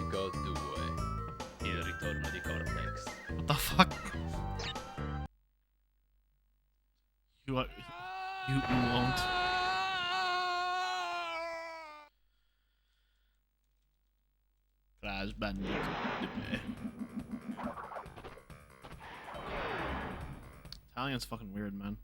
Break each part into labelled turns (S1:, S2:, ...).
S1: go to il ritorno di Cortex.
S2: What the fuck? You won't. Crash Bandicoot. Italian's fucking weird, man.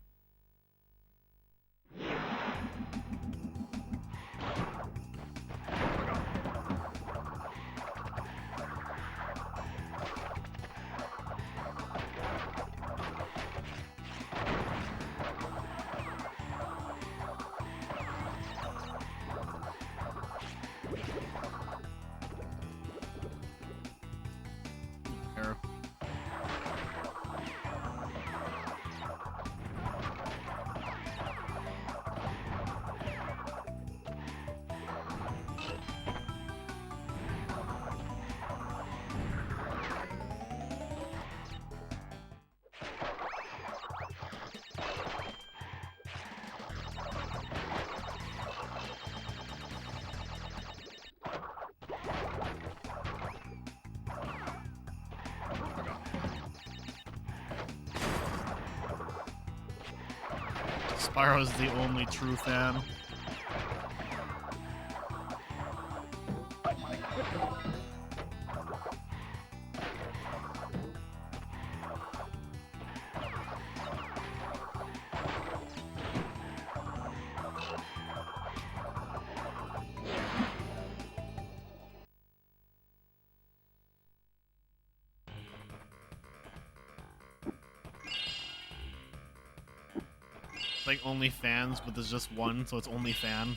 S2: Spyro is the only true fan. Like only fans, but there's just one, so it's only fan.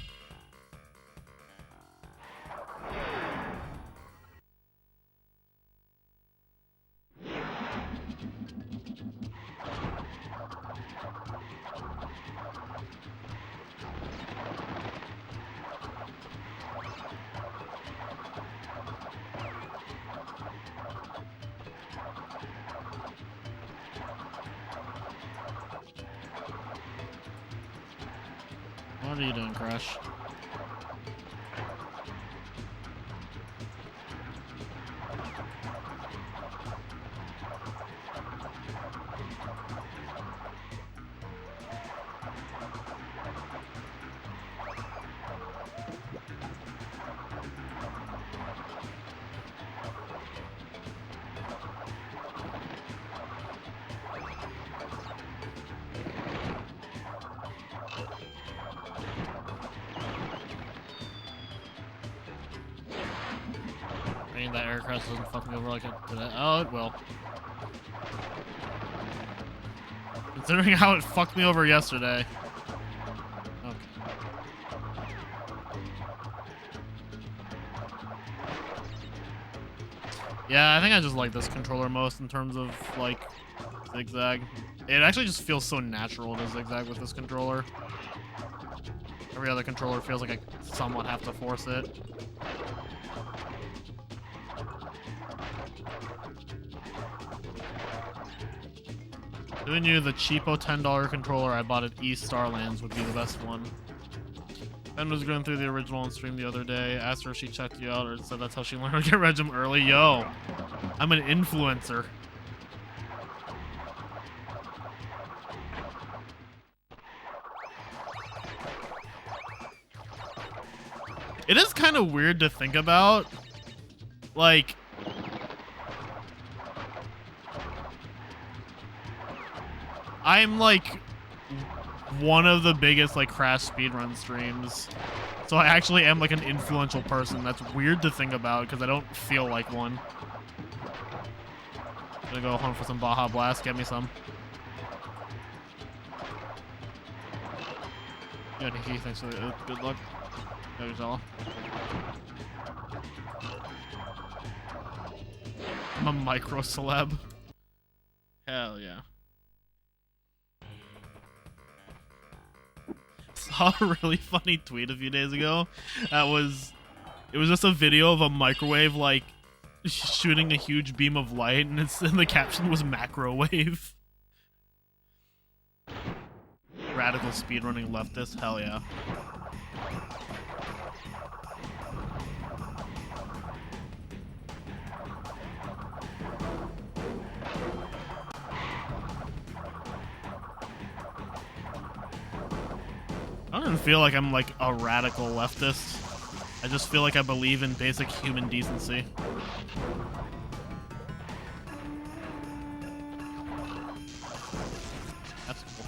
S2: What are you doing, Crush? That air crash doesn't fuck me over like it today. Oh, it will. Considering how it fucked me over yesterday. Okay. Yeah, I think I just like this controller most in terms of, like, zigzag. It actually just feels so natural to zigzag with this controller. Every other controller feels like I somewhat have to force it. Who knew the cheapo $10 controller I bought at East Starlands would be the best one? Ben was going through the original on stream the other day. Asked her if she checked you out or said that's how she learned to get Regim early. Yo, I'm an influencer. It is kind of weird to think about. Like, I'm like one of the biggest like Crash speedrun streams, so I actually am like an influential person. That's weird to think about because I don't feel like one. Gonna go home for some Baja Blast. Get me some. Yeah, Nikki, thanks for the good luck. There's all. I'm a micro celeb. Hell yeah. Saw a really funny tweet a few days ago. It was just a video of a microwave like shooting a huge beam of light, and the caption was macrowave. Radical speedrunning leftist, hell yeah. don't feel like I'm like a radical leftist. I just feel like I believe in basic human decency. That's cool.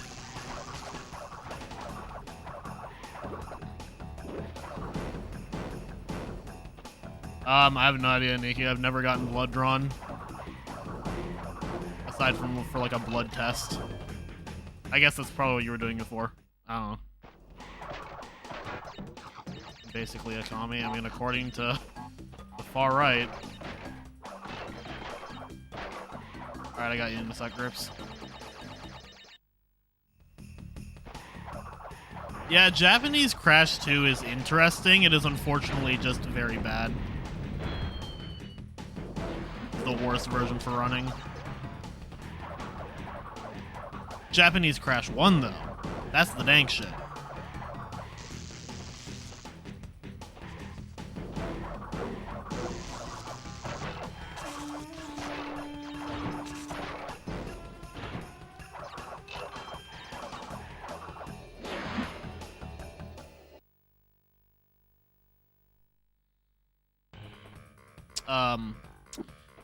S2: I have no idea, Nikki. I've never gotten blood drawn. Aside from for like a blood test. I guess that's probably what you were doing it for. I don't know. Basically a commie. I mean, according to the far right. Alright, I got you in a sec, Grips. Yeah, Japanese Crash 2 is interesting. It is unfortunately just very bad. The worst version for running. Japanese Crash 1, though. That's the dang shit.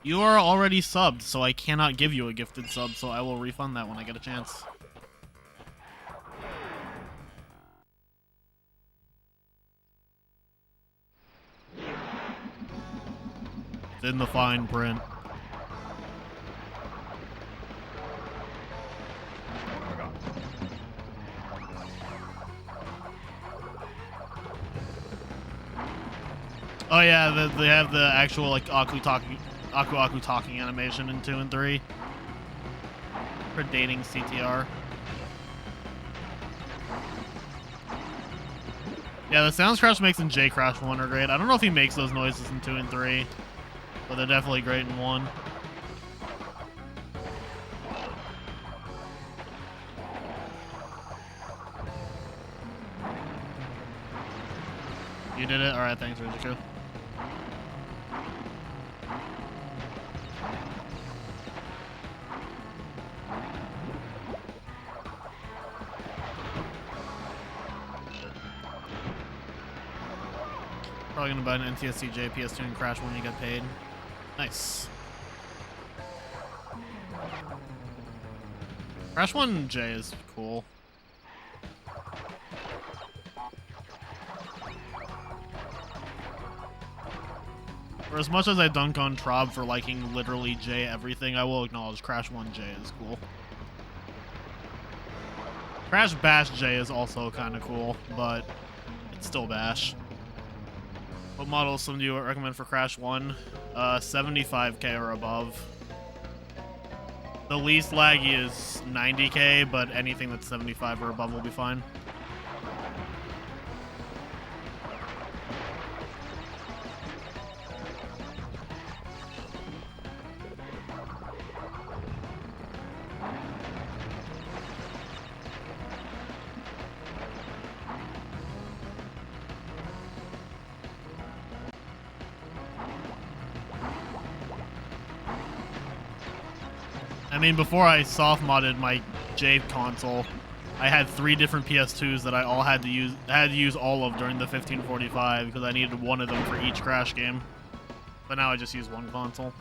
S2: You are already subbed, so I cannot give you a gifted sub, so I will refund that when I get a chance. It's in the fine print. Oh yeah, they have the actual like Aku talking animation in 2 and 3. Predating CTR. Yeah, the sounds Crash makes in J Crash 1 are great. I don't know if he makes those noises in 2 and 3, but they're definitely great in 1. You did it? Alright, thanks, Rijiku. Probably gonna buy an NTSC-J PS2 and Crash when you get paid. Nice. Crash 1J is cool. For as much as I dunk on Trob for liking literally J everything, I will acknowledge Crash 1J is cool. Crash Bash J is also kind of cool, but it's still Bash. What models do you recommend for Crash 1? 75k or above. The least laggy is 90k, but anything that's 75 or above will be fine. I mean, before I soft modded my J console, I had 3 different PS2s that I all had to use all of during the 1545 because I needed one of them for each Crash game. But now I just use one console.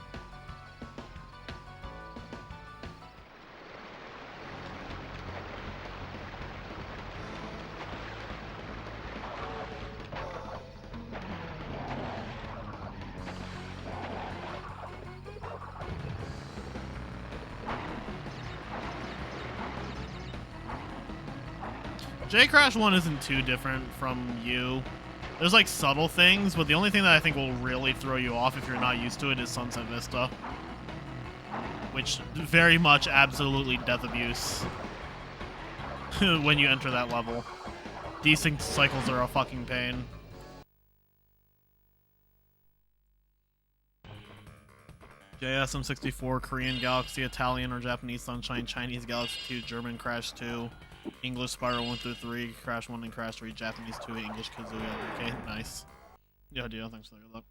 S2: J Crash 1 isn't too different from you. There's like subtle things, but the only thing that I think will really throw you off if you're not used to it is Sunset Vista. Which very much absolutely death abuse when you enter that level. Desync cycles are a fucking pain. JSM64, Korean Galaxy, Italian or Japanese Sunshine, Chinese Galaxy 2, German Crash 2, English Spyro 1 through 3, Crash 1 and Crash 3, Japanese 2, English Kazooie. Okay, nice. Yeah, deal. Thanks for the good luck.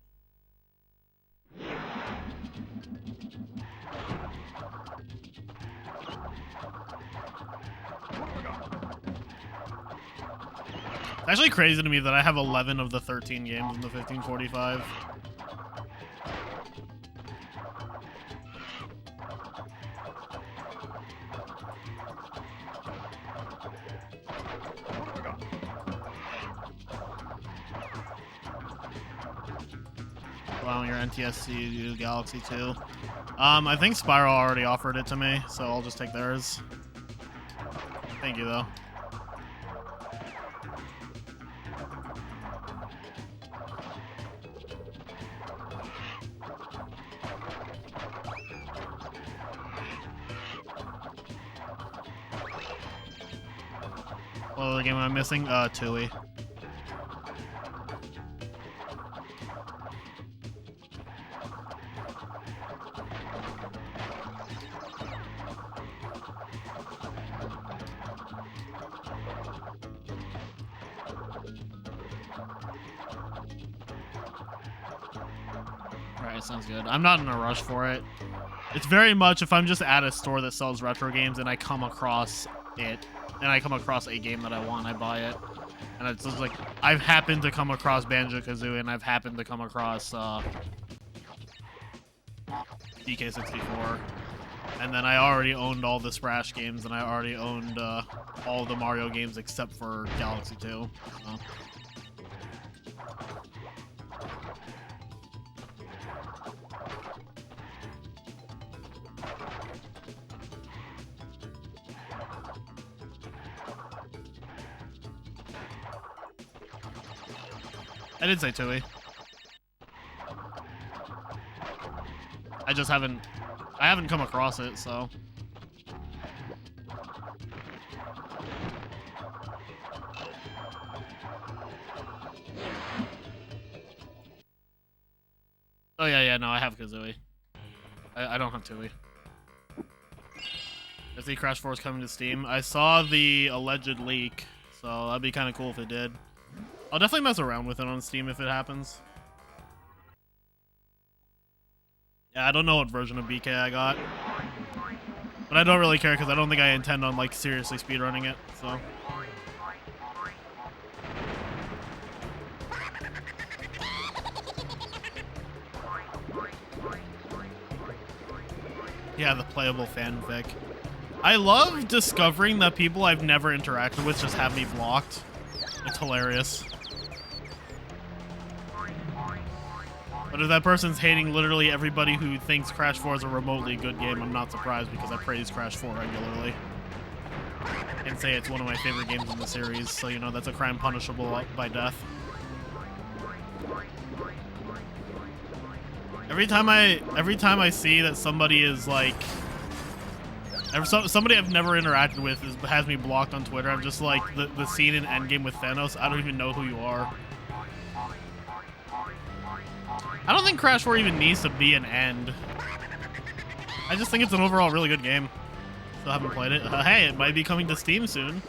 S2: It's actually crazy to me that I have 11 of the 13 games in the 1545. Allowing your NTSC to do Galaxy 2. I think Spyro already offered it to me, so I'll just take theirs. Thank you, though. What other game am I missing? Tui. Alright, sounds good. I'm not in a rush for it. It's very much if I'm just at a store that sells retro games and I come across it, and I come across a game that I want, I buy it. And it's just like, I've happened to come across Banjo-Kazooie, and I've happened to come across DK64. And then I already owned all the Splash games, and I already owned all the Mario games except for Galaxy 2. So. I did say Tui. I just haven't come across it, so. Oh yeah, no, I have Kazooie. I don't have Tui. I see Crash 4 is coming to Steam. I saw the alleged leak, so that'd be kind of cool if it did. I'll definitely mess around with it on Steam if it happens. Yeah, I don't know what version of BK I got. But I don't really care because I don't think I intend on, like, seriously speedrunning it, so. Yeah, the playable fanfic. I love discovering that people I've never interacted with just have me blocked. It's hilarious. But if that person's hating literally everybody who thinks Crash 4 is a remotely good game, I'm not surprised because I praise Crash 4 regularly. And say it's one of my favorite games in the series, so you know that's a crime punishable by death. Every time I see that somebody is like somebody I've never interacted with has me blocked on Twitter, I'm just like the scene in Endgame with Thanos, I don't even know who you are. I don't think Crash 4 even needs to be an end. I just think it's an overall really good game. Still haven't played it. Hey, it might be coming to Steam soon.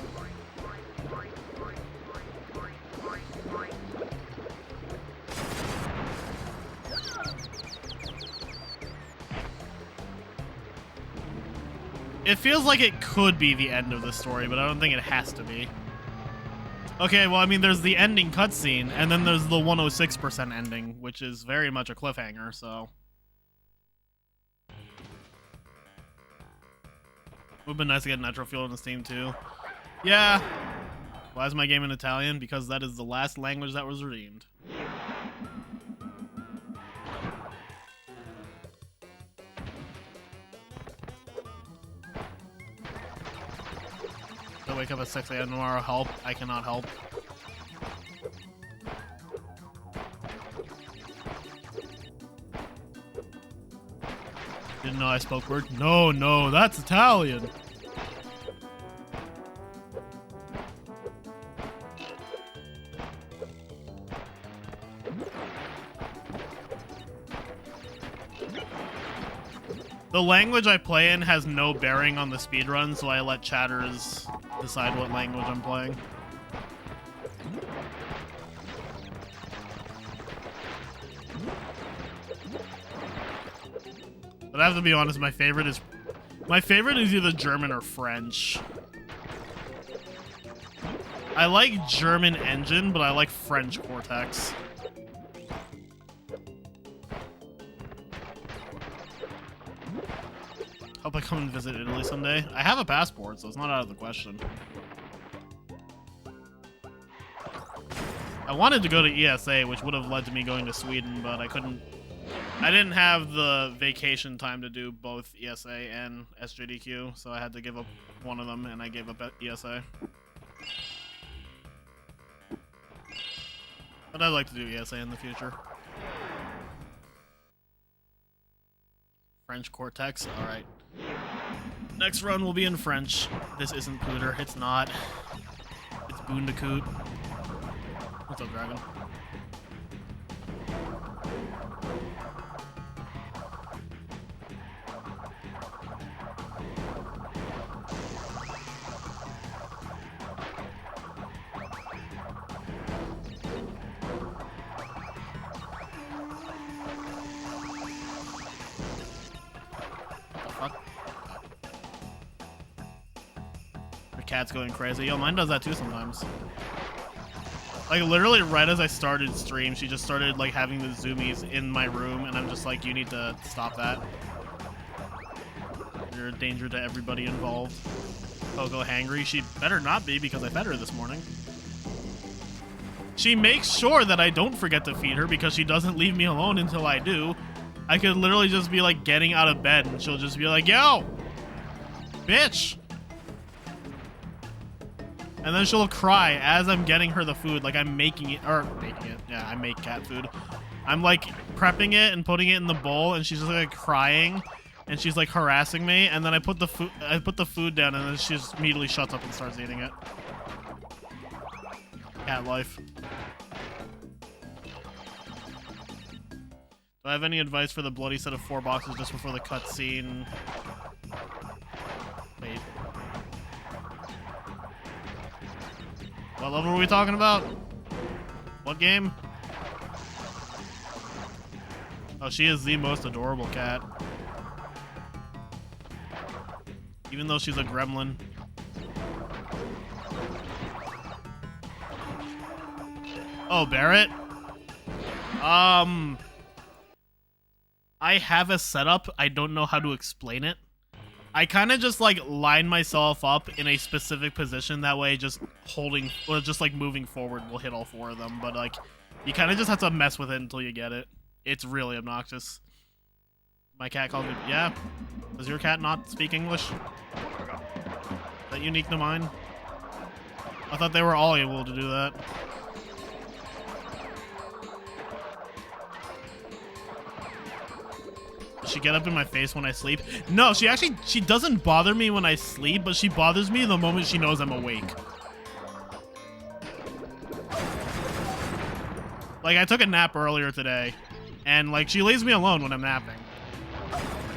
S2: It feels like it could be the end of the story, but I don't think it has to be. Okay, well, I mean, there's the ending cutscene, and then there's the 106% ending, which is very much a cliffhanger, so. It would've been nice to get Nitro Fuel on the Steam, too. Yeah. Why is my game in Italian? Because that is the last language that was redeemed. I wake up at 6 a.m. tomorrow. Help. I cannot help. Didn't know I spoke word. No, that's Italian. The language I play in has no bearing on the speedrun, so I let chatters decide what language I'm playing. But I have to be honest, my favorite is either German or French. I like German engine, but I like French Cortex. Hope I come and visit Italy someday. I have a passport, so it's not out of the question. I wanted to go to ESA, which would have led to me going to Sweden, but I couldn't. I didn't have the vacation time to do both ESA and SJDQ, so I had to give up one of them, and I gave up ESA. But I'd like to do ESA in the future. French Cortex, alright. Next run will be in French. This isn't Pooter, it's not. It's Boondacoot. What's up, Dragon? Cat's going crazy. Yo, mine does that too sometimes. Like, literally right as I started stream, she just started, like, having the zoomies in my room, and I'm just like, you need to stop that. You're a danger to everybody involved. Coco hangry. She better not be, because I fed her this morning. She makes sure that I don't forget to feed her, because she doesn't leave me alone until I do. I could literally just be, like, getting out of bed, and she'll just be like, yo! Bitch! And then she'll cry as I'm getting her the food, like I'm making it, yeah, I make cat food. I'm like prepping it and putting it in the bowl, and she's just like crying, and she's like harassing me, and then I put the food down, and then she just immediately shuts up and starts eating it. Cat life. Do I have any advice for the bloody set of 4 boxes just before the cutscene? Wait. What level are we talking about? What game? Oh, she is the most adorable cat. Even though she's a gremlin. Oh, Barrett? I have a setup. I don't know how to explain it. I kind of just like line myself up in a specific position. That way just holding, or just like moving forward will hit all 4 of them. But like, you kind of just have to mess with it until you get it. It's really obnoxious. My cat called me, yeah? Does your cat not speak English? Is that unique to mine? I thought they were all able to do that. Does she get up in my face when I sleep? No, she doesn't bother me when I sleep, but she bothers me the moment she knows I'm awake. Like, I took a nap earlier today, and like, she leaves me alone when I'm napping.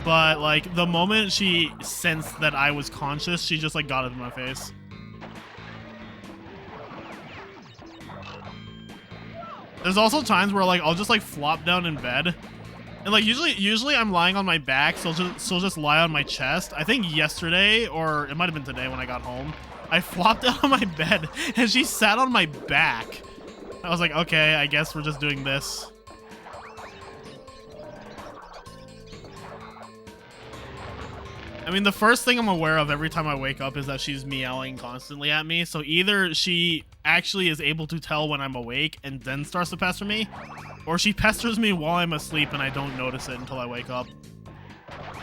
S2: But like, the moment she sensed that I was conscious, she just like got up in my face. There's also times where like, I'll just like flop down in bed. And like usually I'm lying on my back, so she'll just lie on my chest. I think yesterday, or it might have been today when I got home, I flopped out on my bed and she sat on my back. I was like, okay, I guess we're just doing this. I mean, the first thing I'm aware of every time I wake up is that she's meowing constantly at me. So either she actually is able to tell when I'm awake and then starts to pester me, or she pesters me while I'm asleep and I don't notice it until I wake up.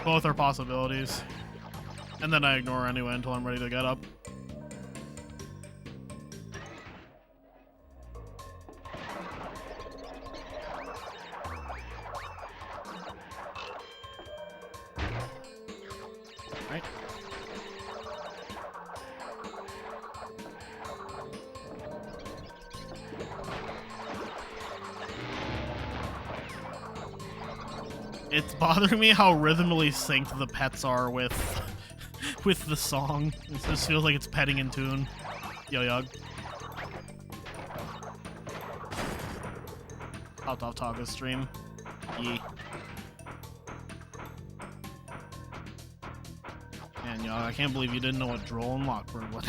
S2: Both are possibilities. And then I ignore her anyway until I'm ready to get up. Right. It's bothering me how rhythmically synced the pets are with the song. It just feels like it's petting in tune. Yo, Yug. Hopped off Taga's stream. Yee. Man, Yug, I can't believe you didn't know what Droll and Lockbird was.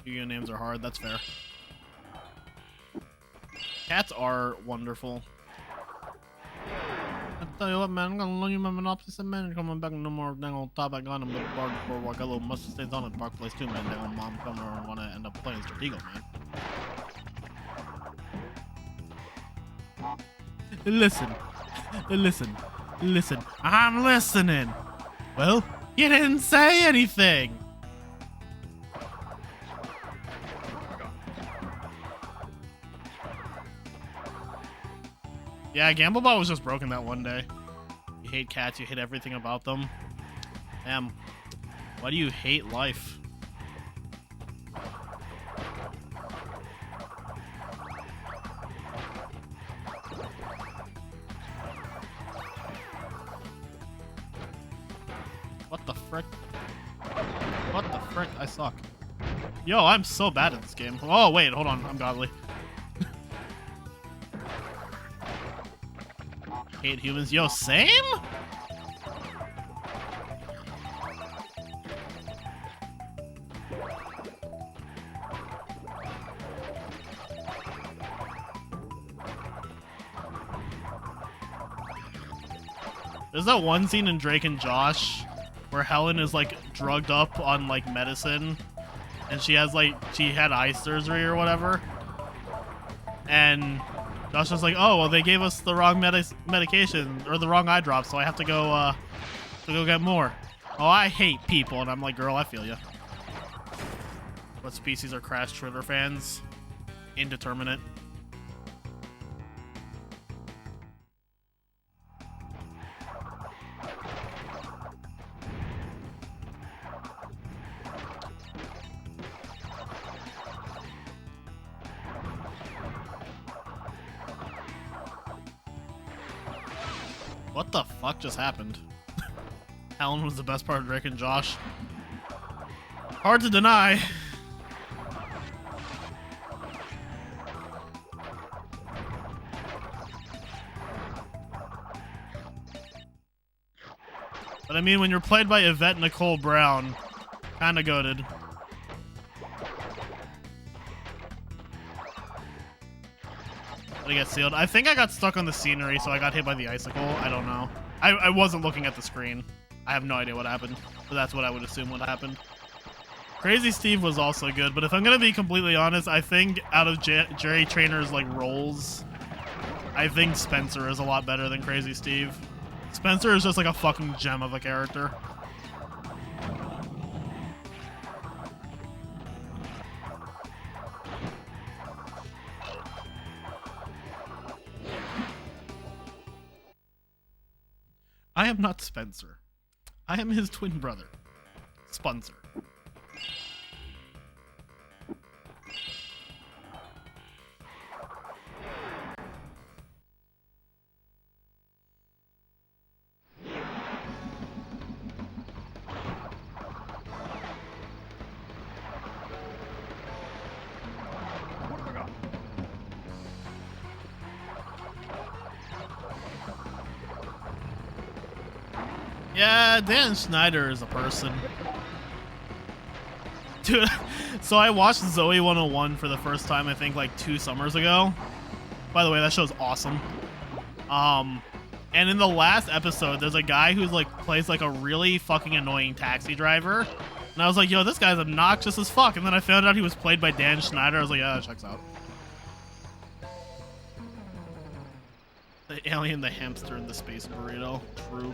S2: Yu-Gi-Oh names are hard. That's fair. Cats are wonderful. I tell you what, man, I'm gonna loan you my Monopoly set, man. You're coming back no more dang old top I got him, but bar boardwalk, got a little mustard stains on it, Park Place too, man. Dang old mom coming over and wanna end up playing Strategal, man. Listen. Listen. I'm listening. Well, you didn't say anything. Yeah, Gamblebot was just broken that one day. You hate cats, you hate everything about them. Damn. Why do you hate life? What the frick? What the frick? I suck. Yo, I'm so bad at this game. Oh, wait, hold on. I'm godly. Hate humans. Yo, same? There's that one scene in Drake and Josh where Helen is like drugged up on like medicine and she had eye surgery or whatever. And Josh was like, oh, well, they gave us the wrong medication or the wrong eye drop, so I have to go get more. Oh, I hate people. And I'm like, girl, I feel you. What species are Crash Triller fans? Indeterminate. What the fuck just happened? Helen was the best part of Drake and Josh. Hard to deny. But I mean, when you're played by Yvette Nicole Brown, kinda goated. I get sealed. I think I got stuck on the scenery, so I got hit by the icicle. I don't know. I wasn't looking at the screen. I have no idea what happened, but that's what I would assume what happened. Crazy Steve was also good, but if I'm gonna be completely honest, I think out of Jerry Trainer's like roles, I think Spencer is a lot better than Crazy Steve. Spencer is just like a fucking gem of a character. I am not Spencer. I am his twin brother, Spencer. Yeah, Dan Schneider is a person. Dude, so I watched Zoey 101 for the first time, I think, like 2 summers ago. By the way, that show's awesome. And in the last episode, there's a guy who's like plays like a really fucking annoying taxi driver. And I was like, yo, this guy's obnoxious as fuck. And then I found out he was played by Dan Schneider. I was like, yeah, that checks out. The alien, the hamster, and the space burrito. True.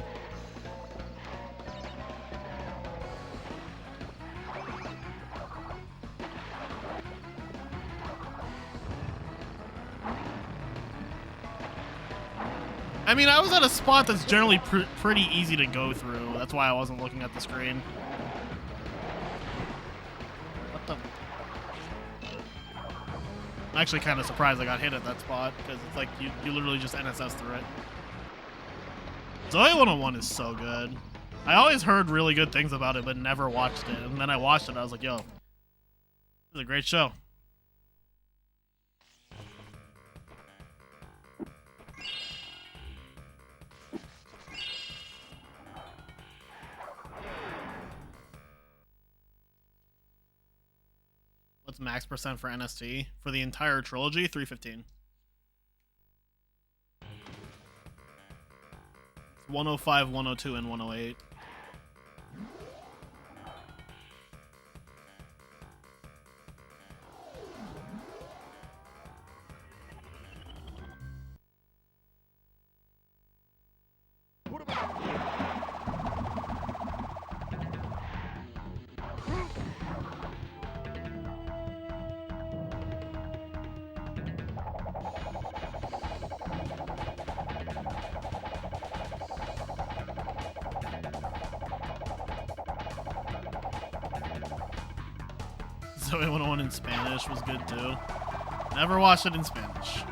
S2: I mean, I was at a spot that's generally pretty easy to go through. That's why I wasn't looking at the screen. What the? I'm actually kind of surprised I got hit at that spot, because it's like you literally just NSS through it. Zoey 101 is so good. I always heard really good things about it, but never watched it. And then I watched it, and I was like, yo, this is a great show. What's max percent for NST? For the entire trilogy, 315. 105, 102, and 108. Zoey 101 in Spanish was good too. Never watched it in Spanish.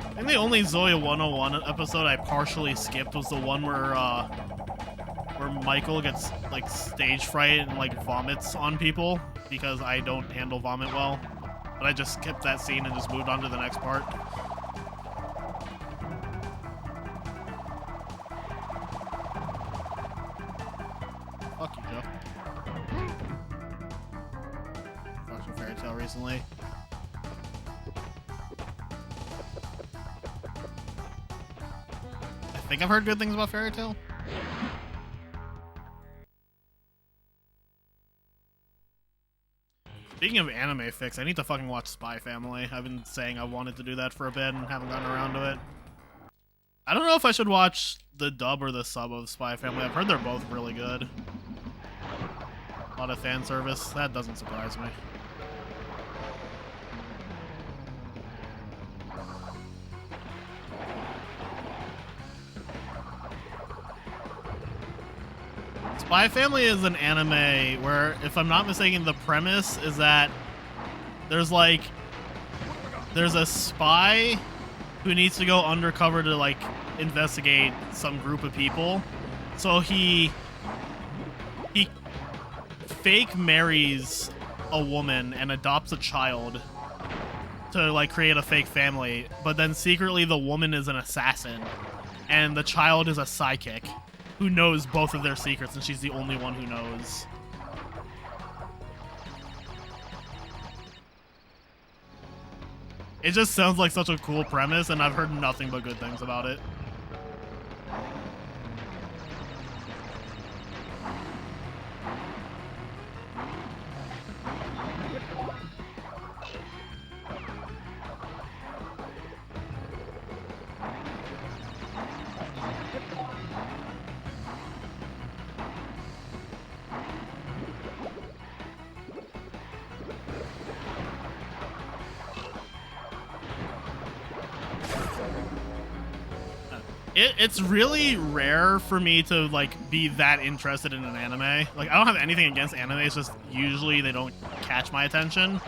S2: I think the only Zoey 101 episode I partially skipped was the one where Michael gets like stage fright and like vomits on people because I don't handle vomit well. But I just skipped that scene and just moved on to the next part. Fuck you, Joe. Watching Fairy Tail recently. I think I've heard good things about Fairy Tail. Speaking of anime fix, I need to fucking watch Spy Family. I've been saying I wanted to do that for a bit and haven't gotten around to it. I don't know if I should watch the dub or the sub of Spy Family. I've heard they're both really good. A lot of fan service. That doesn't surprise me. Spy Family is an anime where, if I'm not mistaken, the premise is that there's a spy who needs to go undercover to like investigate some group of people. So he fake marries a woman and adopts a child to like create a fake family, but then secretly the woman is an assassin and the child is a psychic who knows both of their secrets, and she's the only one who knows. It just sounds like such a cool premise, and I've heard nothing but good things about it. It's really rare for me to like be that interested in an anime. Like, I don't have anything against anime, it's just usually they don't catch my attention.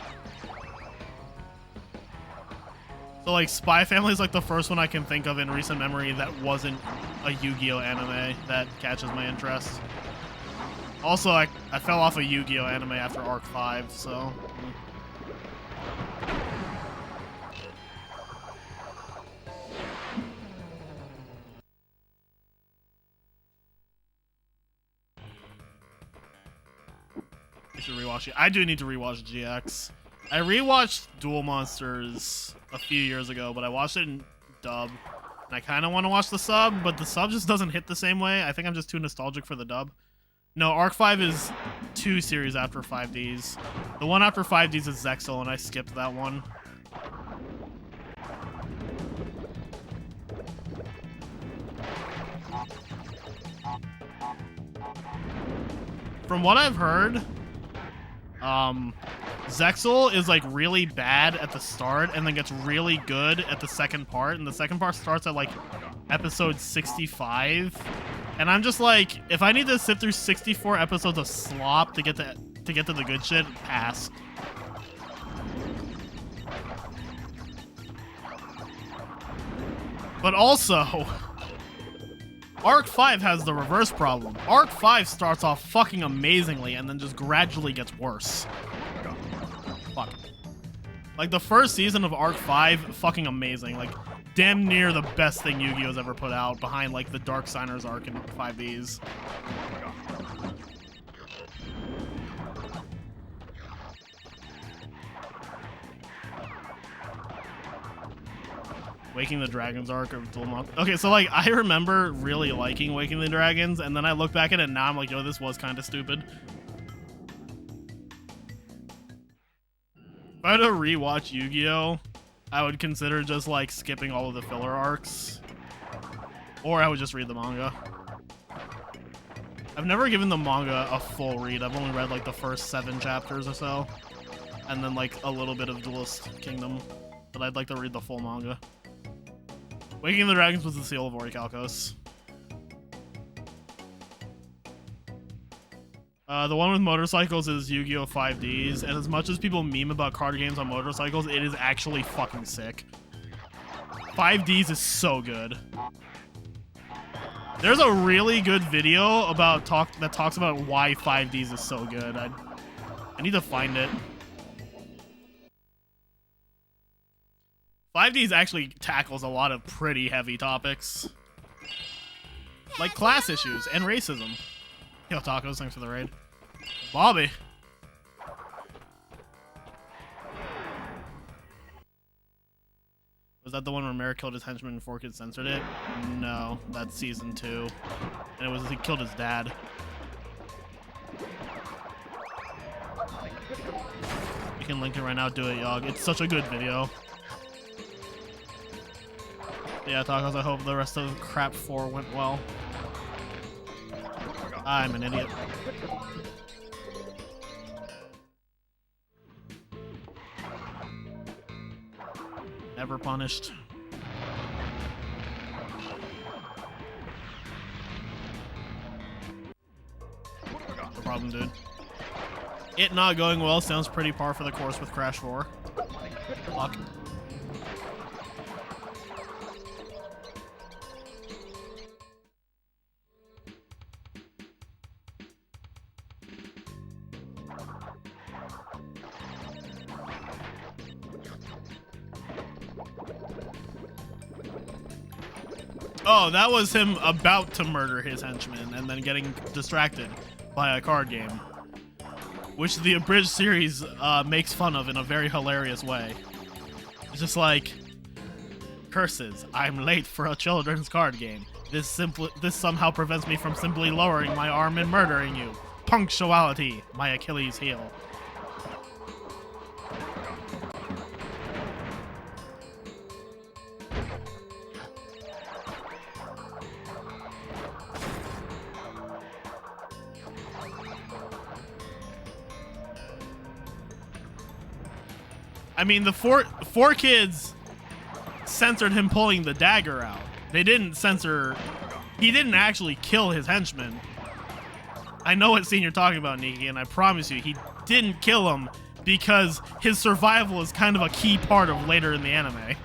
S2: So like Spy Family is like the first one I can think of in recent memory that wasn't a Yu-Gi-Oh anime that catches my interest. Also, I fell off a Yu-Gi-Oh anime after Arc 5, so... should rewatch it. I do need to rewatch GX. I rewatched Duel Monsters a few years ago, but I watched it in dub. And I kind of want to watch the sub, but the sub just doesn't hit the same way. I think I'm just too nostalgic for the dub. No, Arc 5 is 2 series after 5Ds. The one after 5Ds is Zexal, and I skipped that one. From what I've heard, Zexal is like really bad at the start and then gets really good at the second part, and the second part starts at like episode 65, and I'm just like, if I need to sit through 64 episodes of slop to get to the good shit, pass. But also, Arc 5 has the reverse problem. Arc 5 starts off fucking amazingly and then just gradually gets worse. Fuck. Like, the first season of Arc 5, fucking amazing. Like, damn near the best thing Yu-Gi-Oh's ever put out, behind like the Dark Signers arc in 5Ds. Waking the Dragons arc of Duel Monk. Okay, so like I remember really liking Waking the Dragons, and then I look back at it now, I'm like, yo, this was kind of stupid. If I had to rewatch Yu-Gi-Oh, I would consider just like skipping all of the filler arcs, or I would just read the manga. I've never given the manga a full read. I've only read like the first 7 chapters or so, and then like a little bit of Duelist Kingdom, but I'd like to read the full manga. Waking the Dragons was the seal of Orichalcos. The one with motorcycles is Yu-Gi-Oh! 5Ds, and as much as people meme about card games on motorcycles, it is actually fucking sick. 5Ds is so good. There's a really good video about that talks about why 5Ds is so good. I need to find it. 5Ds actually tackles a lot of pretty heavy topics, like class issues and racism. Yo, Tacos, thanks for the raid. Bobby. Was that the one where Marik killed his henchman and 4 Kids censored it? No, that's season 2. And it was he killed his dad. You can link it right now, do it, Yog. It's such a good video. Yeah, Tacos, I hope the rest of Crap 4 went well. I'm an idiot. Never punished. No problem, dude. It not going well sounds pretty par for the course with Crash 4. Fuck. Oh, that was him about to murder his henchman and then getting distracted by a card game, which the abridged series makes fun of in a very hilarious way. It's just like, curses, I'm late for a children's card game. This somehow prevents me from simply lowering my arm and murdering you. Punctuality, my Achilles heel. I mean, the four kids censored him pulling the dagger out. They didn't censor... He didn't actually kill his henchman. I know what scene you're talking about, Nikki, and I promise you, he didn't kill him because his survival is kind of a key part of later in the anime.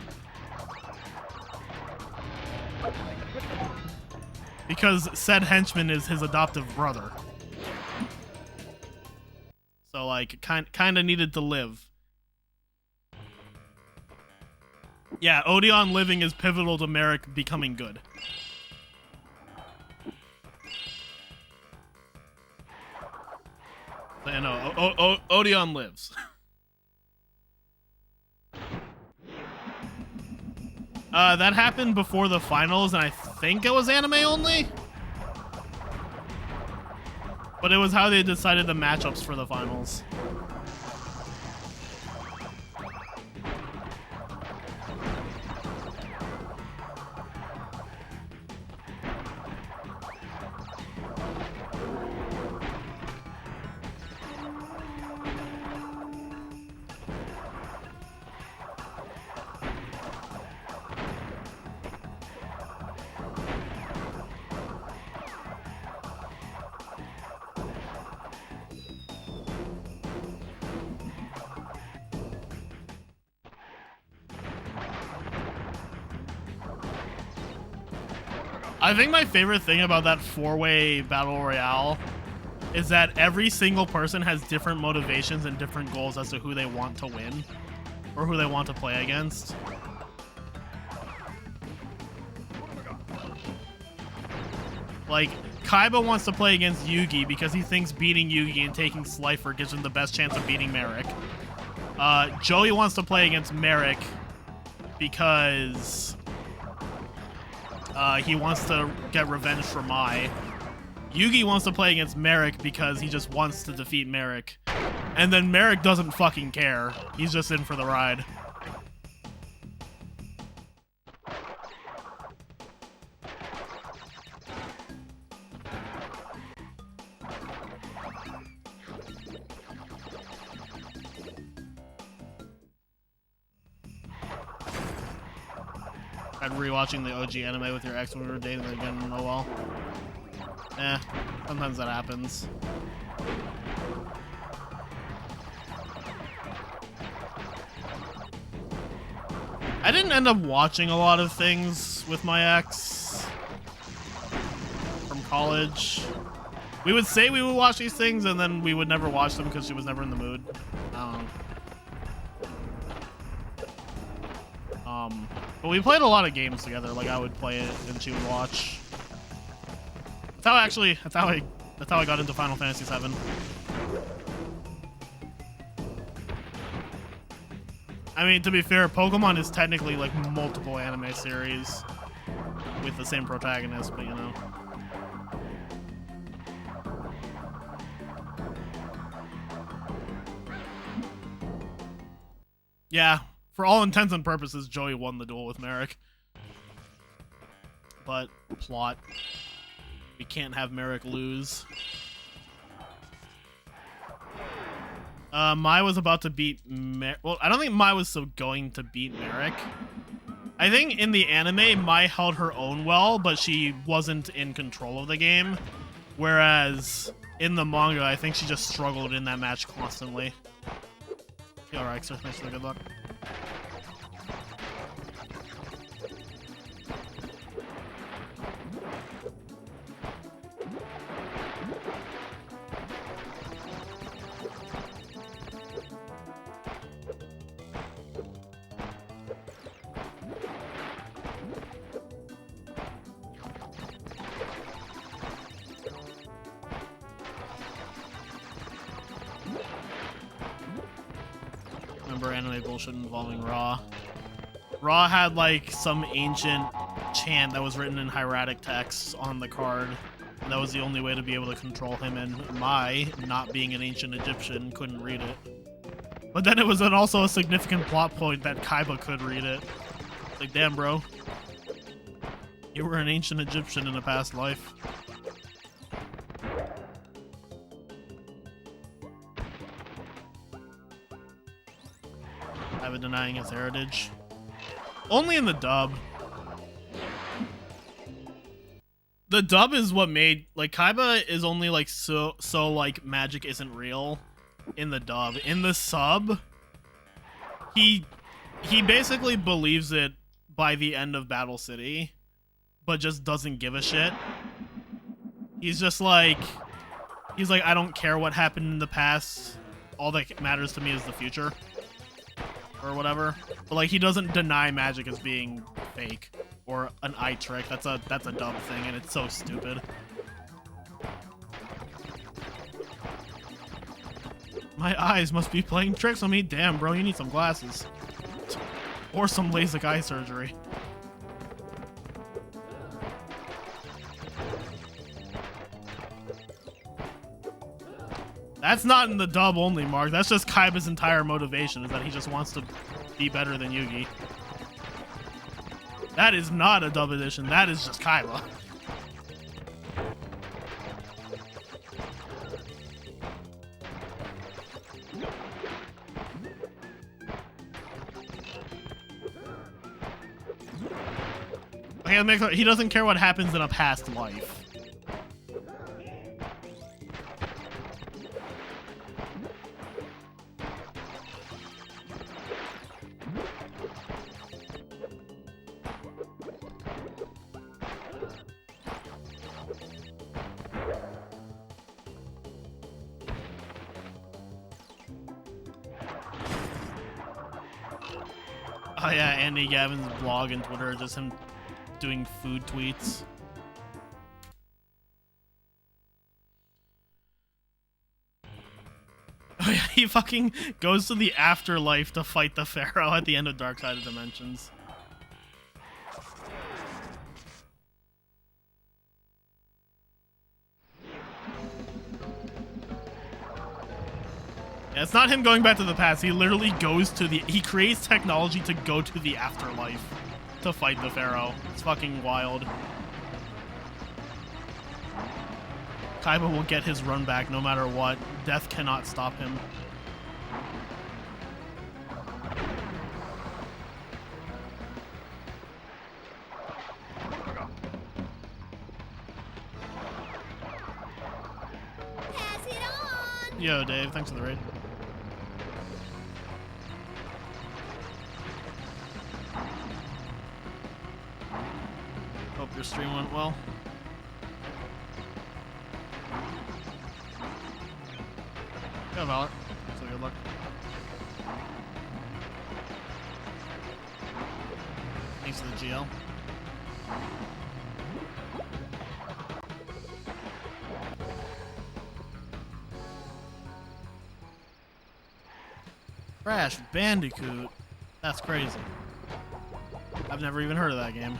S2: Because said henchman is his adoptive brother. So, like, kind of needed to live. Yeah, Odeon living is pivotal to Marik becoming good. I know, Odeon lives. That happened before the finals, and I think it was anime only? But it was how they decided the matchups for the finals. I think my favorite thing about that 4-way battle royale is that every single person has different motivations and different goals as to who they want to win or who they want to play against. Like, Kaiba wants to play against Yugi because he thinks beating Yugi and taking Slifer gives him the best chance of beating Marik. Joey wants to play against Marik because he wants to get revenge for Mai. Yugi wants to play against Marik because he just wants to defeat Marik. And then Marik doesn't fucking care. He's just in for the ride. Tried rewatching the OG anime with your ex when we were dating again. Oh well. Eh, sometimes that happens. I didn't end up watching a lot of things with my ex from college. We would say we would watch these things, and then we would never watch them because she was never in the mood. But we played a lot of games together. Like, I would play it and she would watch. That's how I got into Final Fantasy VII. I mean, to be fair, Pokemon is technically like multiple anime series with the same protagonist, but you know. Yeah, for all intents and purposes, Joey won the duel with Marik. But, plot. We can't have Marik lose. Mai was about to beat well, I don't think Mai was so going to beat Marik. I think in the anime, Mai held her own well, but she wasn't in control of the game. Whereas in the manga, I think she just struggled in that match constantly. Alright, so thanks for the good luck. Anime bullshit involving Ra. Ra had like some ancient chant that was written in hieratic text on the card. And that was the only way to be able to control him, and Mai, not being an ancient Egyptian, couldn't read it. But then it was also a significant plot point that Kaiba could read it. Like, damn, bro. You were an ancient Egyptian in a past life. Denying his heritage. Only in the dub. The dub is what made, like, Kaiba is only like so like magic isn't real in the dub. In the sub, he basically believes it by the end of Battle City, but just doesn't give a shit. He's just like, I don't care what happened in the past. All that matters to me is the future. Or whatever, but like he doesn't deny magic as being fake or an eye trick. That's a dumb thing, and it's so stupid. My eyes must be playing tricks on me. Damn, bro, you need some glasses or some LASIK eye surgery. That's not in the dub only, Mark. That's just Kaiba's entire motivation, is that he just wants to be better than Yugi. That is not a dub edition. That is just Kaiba. Okay, he doesn't care what happens in a past life. Oh yeah, Andy Gavin's blog and Twitter are just him doing food tweets. Oh yeah, he fucking goes to the afterlife to fight the Pharaoh at the end of Dark Side of Dimensions. Yeah, it's not him going back to the past. He literally goes to the... He creates technology to go to the afterlife to fight the Pharaoh. It's fucking wild. Kaiba will get his run back no matter what. Death cannot stop him.
S3: Pass it on.
S2: Yo, Dave, thanks for the raid. Hope your stream went well. Yeah, Valor. So good luck. Thanks to the GL. Crash Bandicoot. That's crazy. I've never even heard of that game.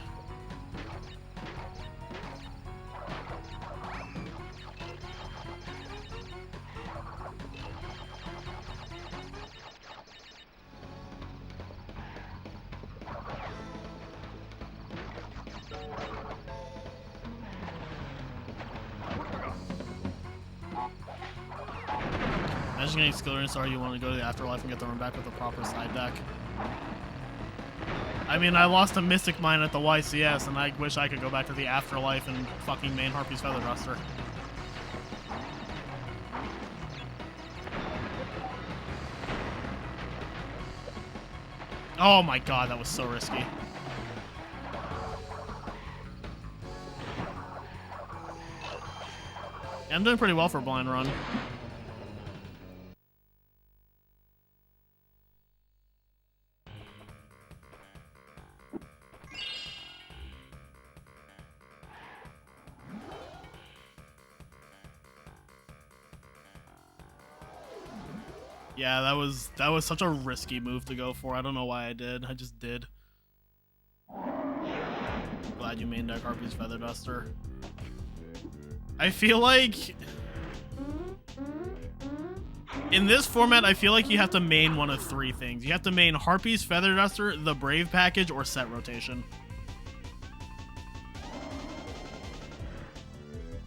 S2: Imagine getting skill and sorry you want to go to the afterlife and get the run back with a proper side deck. I mean, I lost a Mystic Mine at the YCS, and I wish I could go back to the afterlife and fucking main Harpy's Feather Duster. Oh my god, that was so risky. Yeah, I'm doing pretty well for blind run. Yeah, that was such a risky move to go for. I don't know why I did. I just did. Glad you main deck Harpy's Feather Duster. I feel like in this format, I feel like you have to main one of three things. You have to main Harpy's Feather Duster, the Brave package, or set rotation.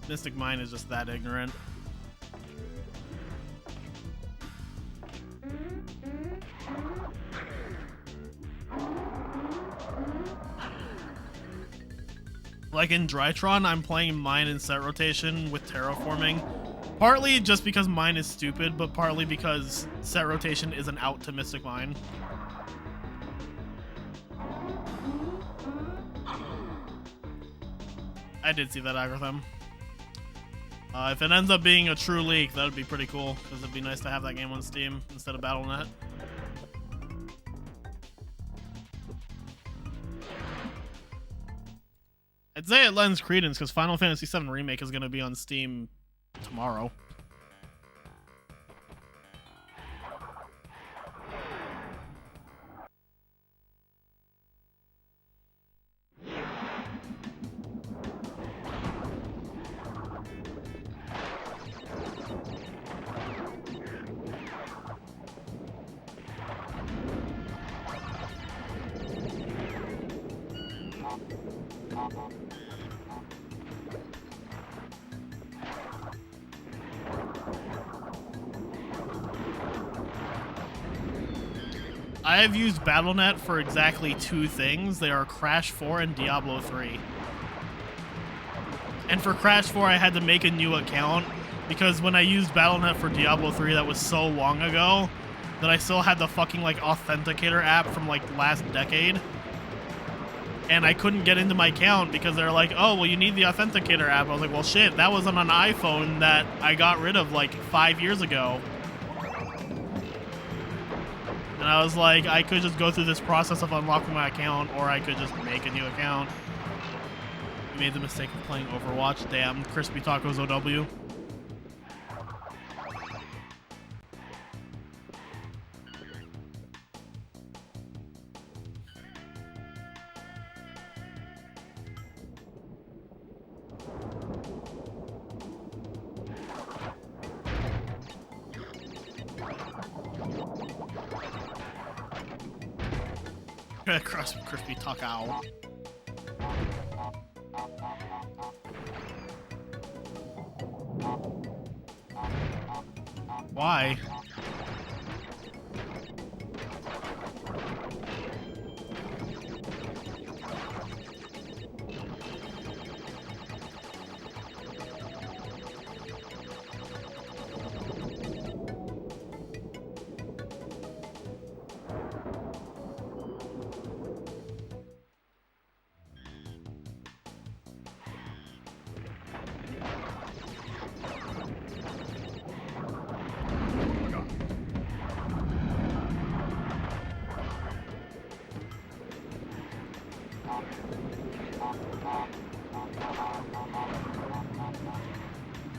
S2: Mystic Mine is just that ignorant. Like in Drytron, I'm playing mine in set rotation with terraforming. Partly just because mine is stupid, but partly because set rotation isn't out to Mystic Mine. I did see that algorithm. If it ends up being a true leak, that would be pretty cool, because it'd be nice to have that game on Steam instead of Battle.net. I'd say it lends credence because Final Fantasy VII Remake is going to be on Steam tomorrow. I have used Battle.net for exactly two things. They are Crash 4 and Diablo 3. And for Crash 4, I had to make a new account because when I used Battle.net for Diablo 3, that was so long ago that I still had the fucking like authenticator app from like last decade. And I couldn't get into my account because they're like, oh, well, you need the authenticator app. I was like, well, shit, that was on an iPhone that I got rid of like 5 years ago. And I was like, I could just go through this process of unlocking my account, or I could just make a new account. You made the mistake of playing Overwatch. Damn, Crispy Tacos OW. Crispy taco. Why?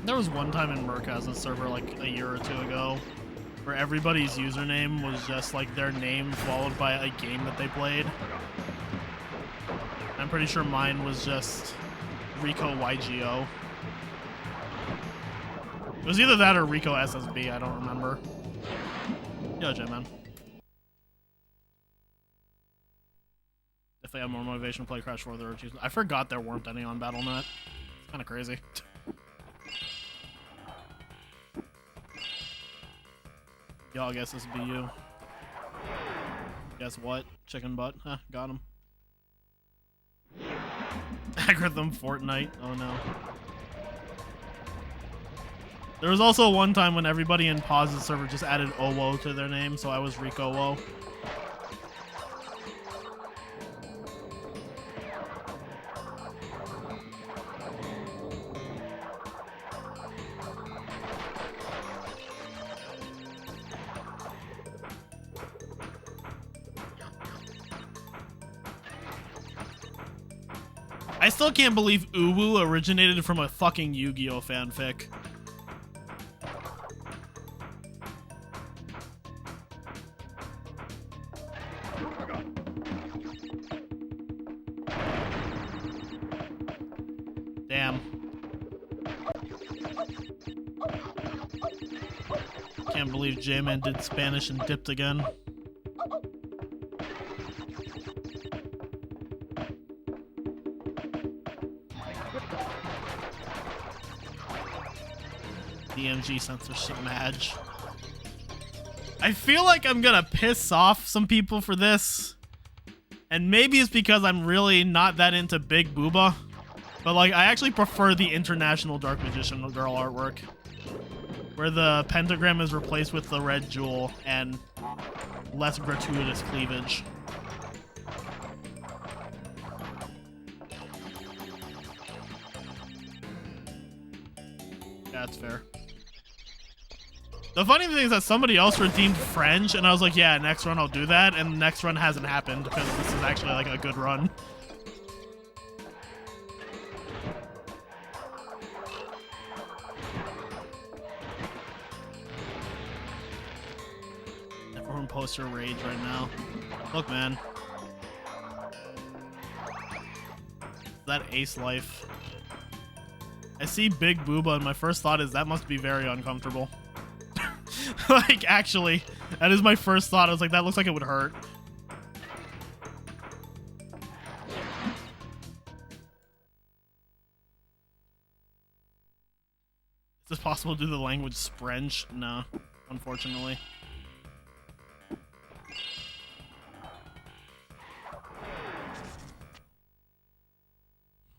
S2: There was one time in Murkaz's server like a year or two ago where everybody's username was just like their name followed by a game that they played. I'm pretty sure mine was just Rico YGO. It was either that or Rico SSB, I don't remember. Yo, J-Man. If they have more motivation to play Crash 4, they're choosing. I forgot there weren't any on BattleNet. It's kind of crazy. Yo, I guess this would be you. Guess what? Chicken butt. Huh, got him. Algorithm Fortnite. Oh no. There was also one time when everybody in Paz's server just added Owo to their name, so I was Rico Wo. I still can't believe Uwu originated from a fucking Yu-Gi-Oh fanfic. Damn. Can't believe J-Man did Spanish and dipped again. DMG censorship match. I feel like I'm gonna piss off some people for this, and maybe it's because I'm really not that into Big Booba, but like I actually prefer the International Dark Magician girl artwork, where the pentagram is replaced with the red jewel and less gratuitous cleavage. Yeah, that's fair. The funny thing is that somebody else redeemed French, and I was like, yeah, next run I'll do that, and the next run hasn't happened, because this is actually, like, a good run. Everyone post your rage right now. Look, man. That ace life. I see Big Booba, and my first thought is that must be very uncomfortable. Like, actually, that is my first thought. I was like, that looks like it would hurt. Is it possible to do the language French? No, unfortunately.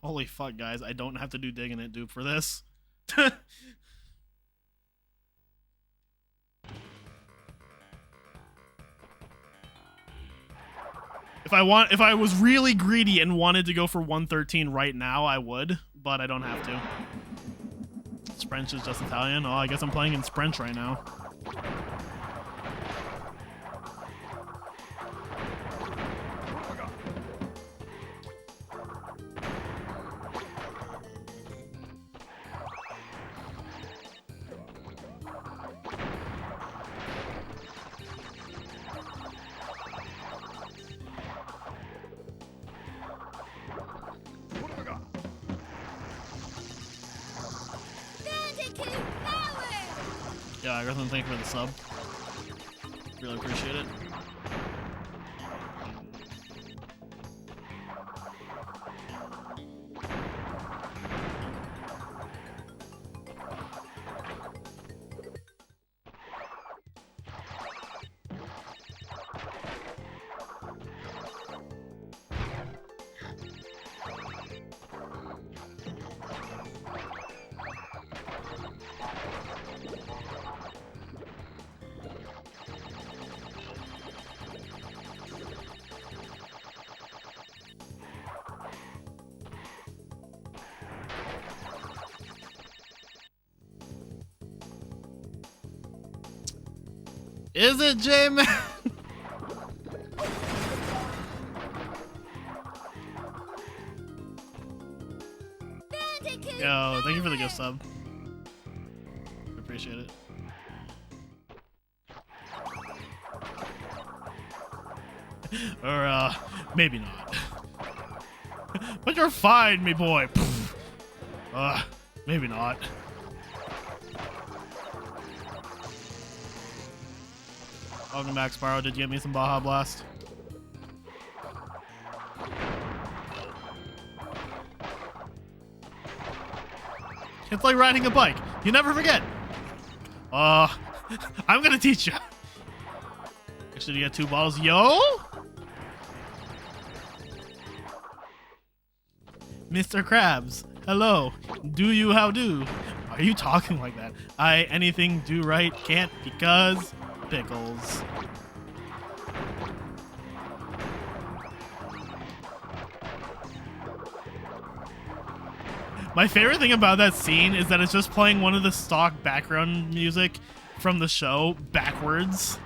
S2: Holy fuck, guys. I don't have to do digging it, dude, for this. If I was really greedy and wanted to go for 113 right now, I would, but I don't have to. French is just Italian. Oh, I guess I'm playing in French right now. Yeah, I really thank you for the sub. Really appreciate it. Is it, J-Man?
S3: Bandicoot
S2: Yo, thank you for the
S3: Island.
S2: gift sub. Appreciate it. Or, maybe not. But you're fine, me boy. Maybe not. Welcome back, Spyro. Did you get me some Baja Blast? It's like riding a bike. You never forget. I'm gonna teach you. Actually, you got 2 bottles. Yo! Mr. Krabs, hello. Do you how do? Are you talking like that? I anything do right can't because pickles. My favorite thing about that scene is that it's just playing one of the stock background music from the show backwards.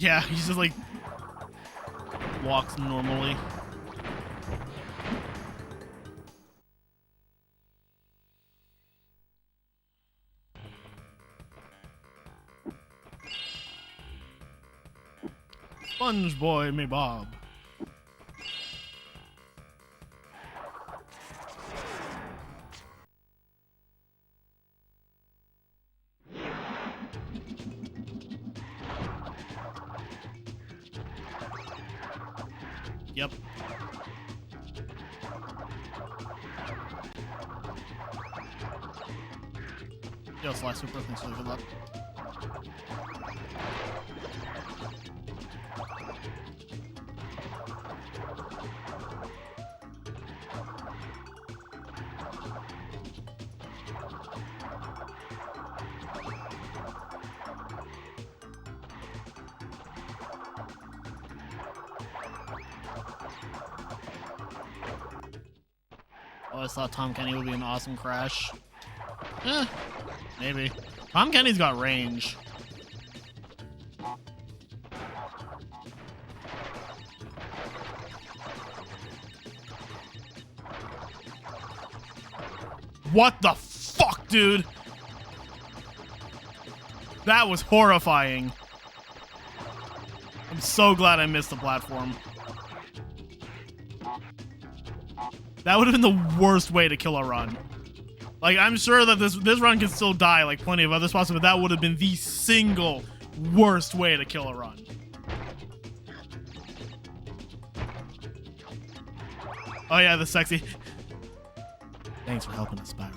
S2: Yeah, he's just like walks normally. Sponge boy me Bob. Yep. Yo, Sly Super, thanks for the good luck. I always thought Tom Kenny would be an awesome Crash. Maybe. Tom Kenny's got range. What the fuck, dude? That was horrifying. I'm so glad I missed the platform. That would have been the worst way to kill a run. Like, I'm sure that this run can still die like plenty of other spots, but that would have been the single worst way to kill a run. Oh yeah, the sexy. Thanks for helping us, Spyro.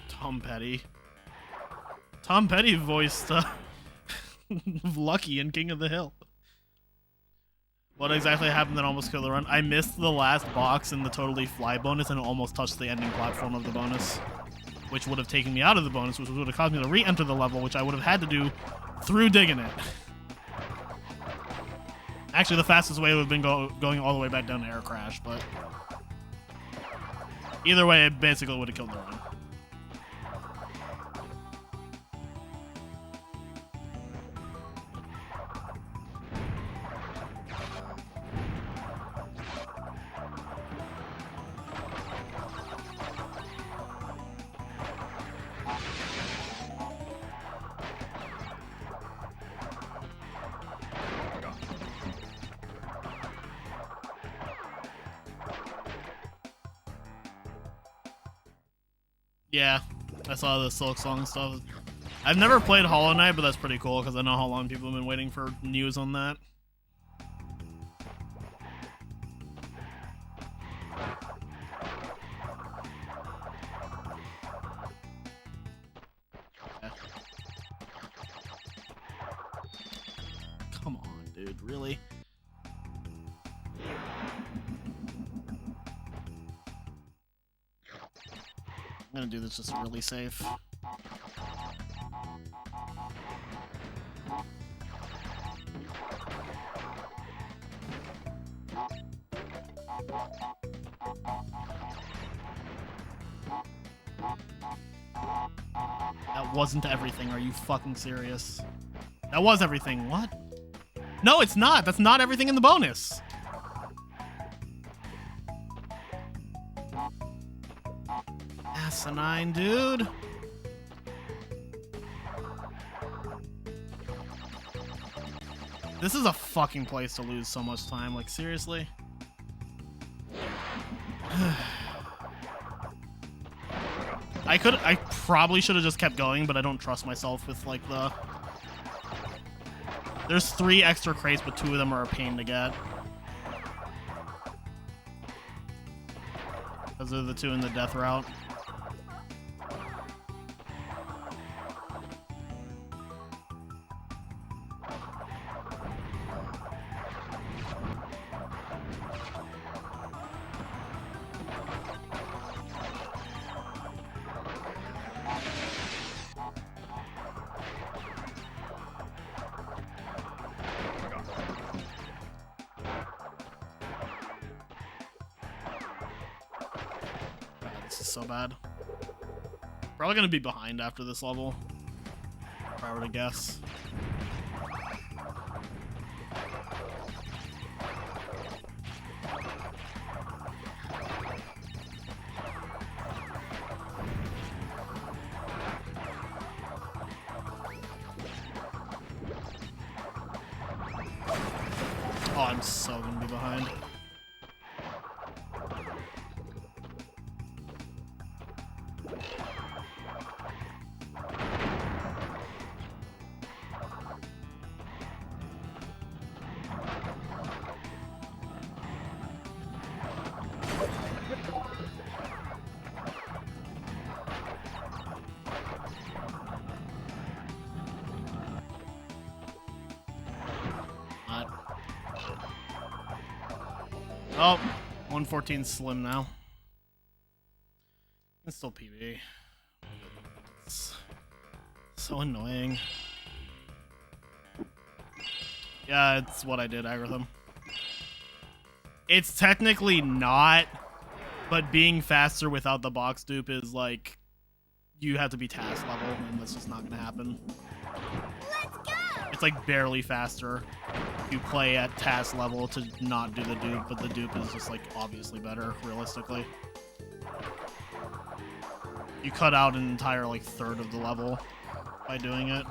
S2: Tom Petty. Tom Petty voiced Lucky in King of the Hill. What exactly happened that almost killed the run? I missed the last box in the Totally Fly bonus and almost touched the ending platform of the bonus, which would have taken me out of the bonus, which would have caused me to re-enter the level, which I would have had to do through digging it. Actually, the fastest way would have been going all the way back down to Air Crash, but either way, it basically would have killed the run. Yeah, I saw the Silk Song stuff. I've never played Hollow Knight, but that's pretty cool because I know how long people have been waiting for news on that. Yeah. Come on, dude, really? I'm gonna do this just really safe. That wasn't everything. Are you fucking serious? That was everything. What? No, it's not. That's not everything in the bonus. Asinine, dude. This is a fucking place to lose so much time. Like, seriously? I probably should have just kept going, but I don't trust myself with, like, the... There's 3 extra crates, but 2 of them are a pain to get. Those are the 2 in the death route. This is so bad. Probably gonna be behind after this level, if I were to guess. Oh, I'm so gonna be behind. Oh, 114 slim now. It's still PB. It's so annoying. Yeah, it's what I did, Agratham. It's technically not, but being faster without the box dupe is like, you have to be task level, and that's just not gonna happen.
S3: Let's go!
S2: It's like barely faster. You play at task level to not do the dupe, but the dupe is just like obviously better, realistically. You cut out an entire like third of the level by doing it.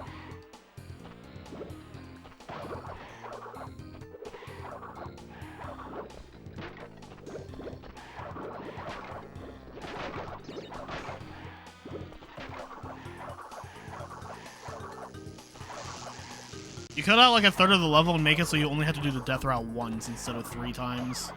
S2: You cut out like a third of the level and make it so you only have to do the death route once instead of 3 times.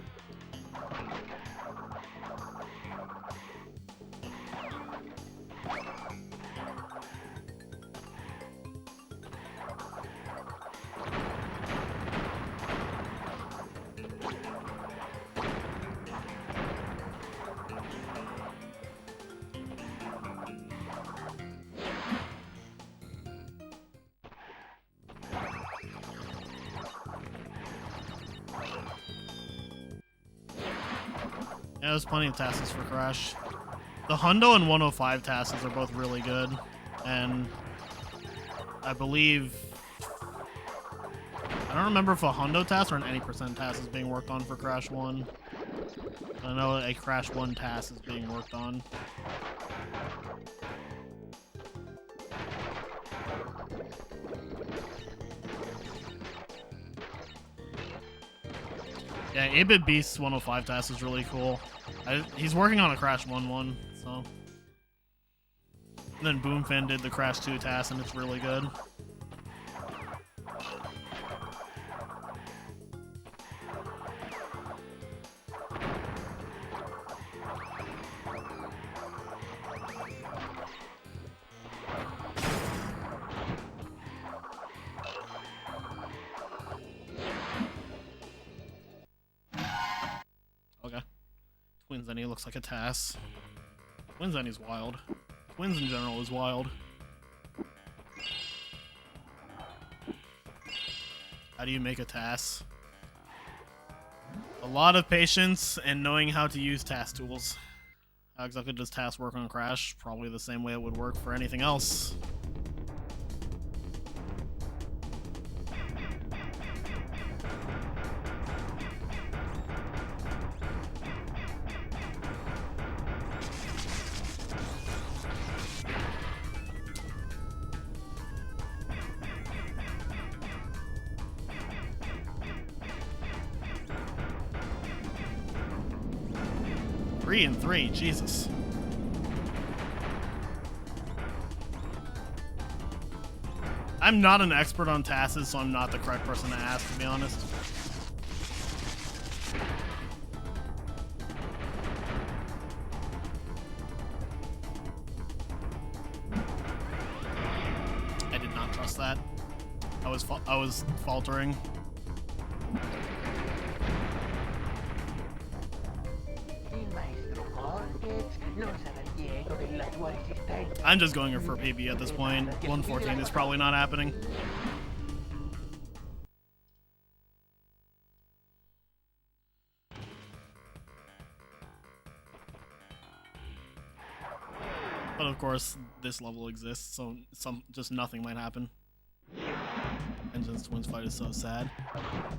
S2: Yeah, there's plenty of tasks for Crash. The Hundo and 105 tasks are both really good, and I believe... I don't remember if a Hundo task or an any percent task is being worked on for Crash 1. I know a Crash 1 task is being worked on. Yeah, 8-Bit Beast's 105 task is really cool. He's working on a Crash 1-1, so... And then Boomfan did the Crash 2 task, and it's really good. Okay. Twins Zenny looks like a task. Twins Zenny's wild. Twins in general is wild. How do you make a task? A lot of patience and knowing how to use task tools. How exactly does task work on Crash? Probably the same way it would work for anything else. Three and three, Jesus. I'm not an expert on tasks, so I'm not the correct person to ask, to be honest. I did not trust that. I was faltering. I'm just going for PB at this point. 114 is probably not happening. But of course, this level exists, so just nothing might happen. Engine's Twins fight is so sad.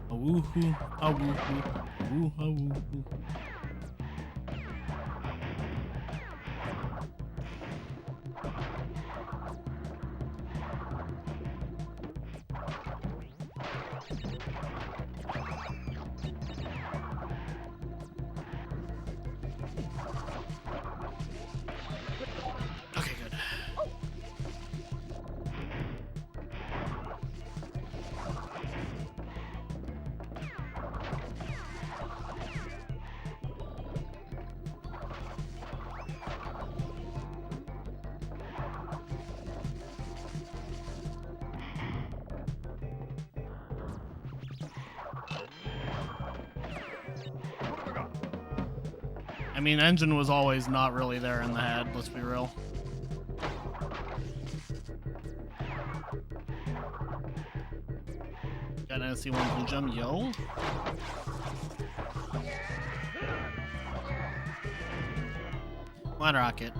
S2: A woohoo, a woohoo, a woo, a woohoo. Okay, good. I mean, Engine was always not really there in the head, let's be real. Got an SC1 blue gem, yo. One rocket.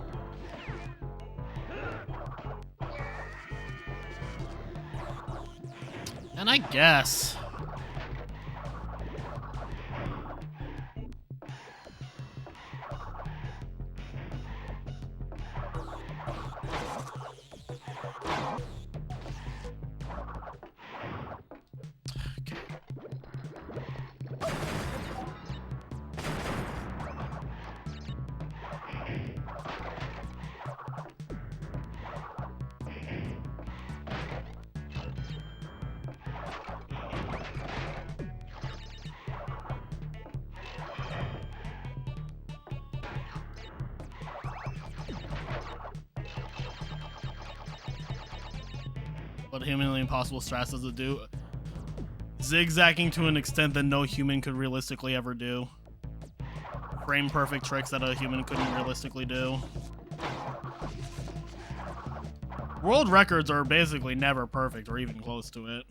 S2: And I guess. What humanly impossible strats does it do? Zigzagging to an extent that no human could realistically ever do. Frame perfect tricks that a human couldn't realistically do. World records are basically never perfect or even close to it.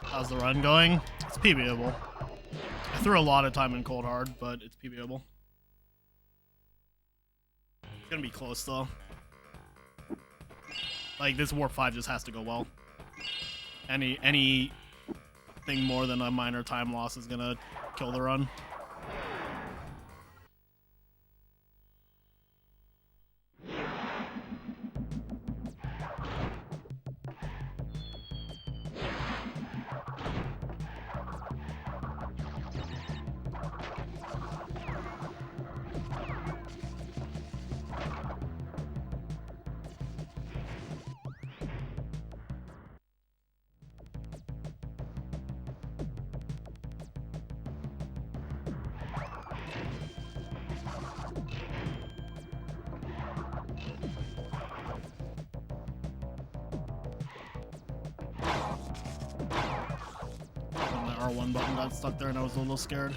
S2: How's the run going? It's PBable. I threw a lot of time in Cold Hard, but it's PBable. It's gonna be close though. Like this warp 5 just has to go well. Anything more than a minor time loss is gonna kill the run. R1 button got stuck there and I was a little scared.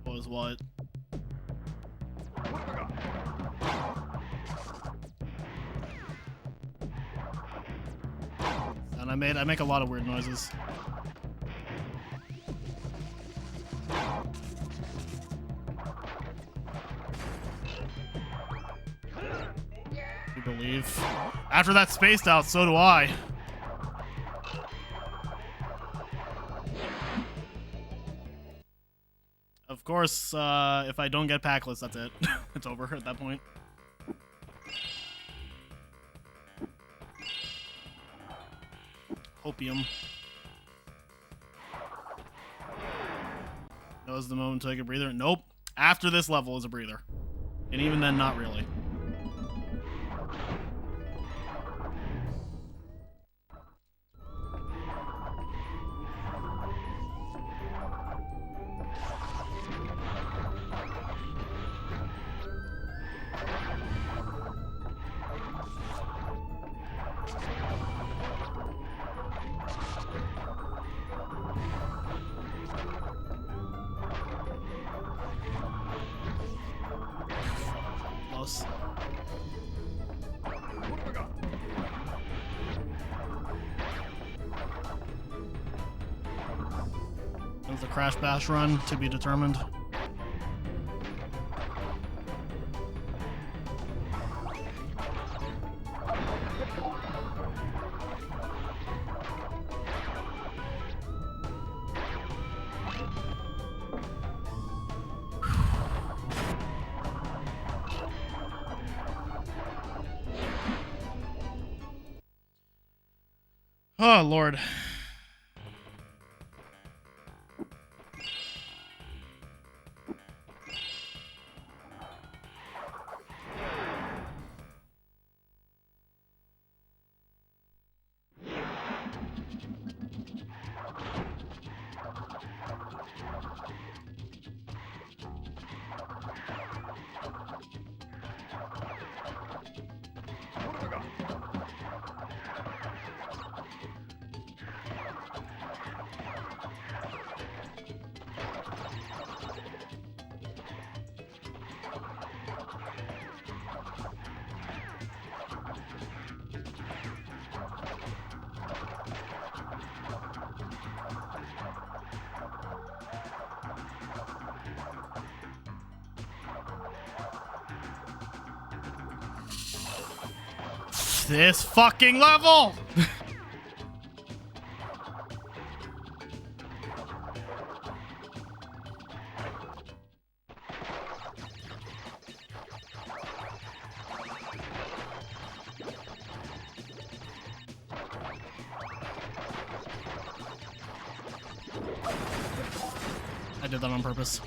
S2: Was what? And I make a lot of weird noises. You believe? After that spaced out, so do I. Of course, if I don't get packless, that's it. It's over at that point. Hopium. That was the moment to take a breather. Nope. After this level is a breather. And even then, not really. There's the Crash Bash run to be determined. Oh, Lord. this fucking level! I did that on purpose.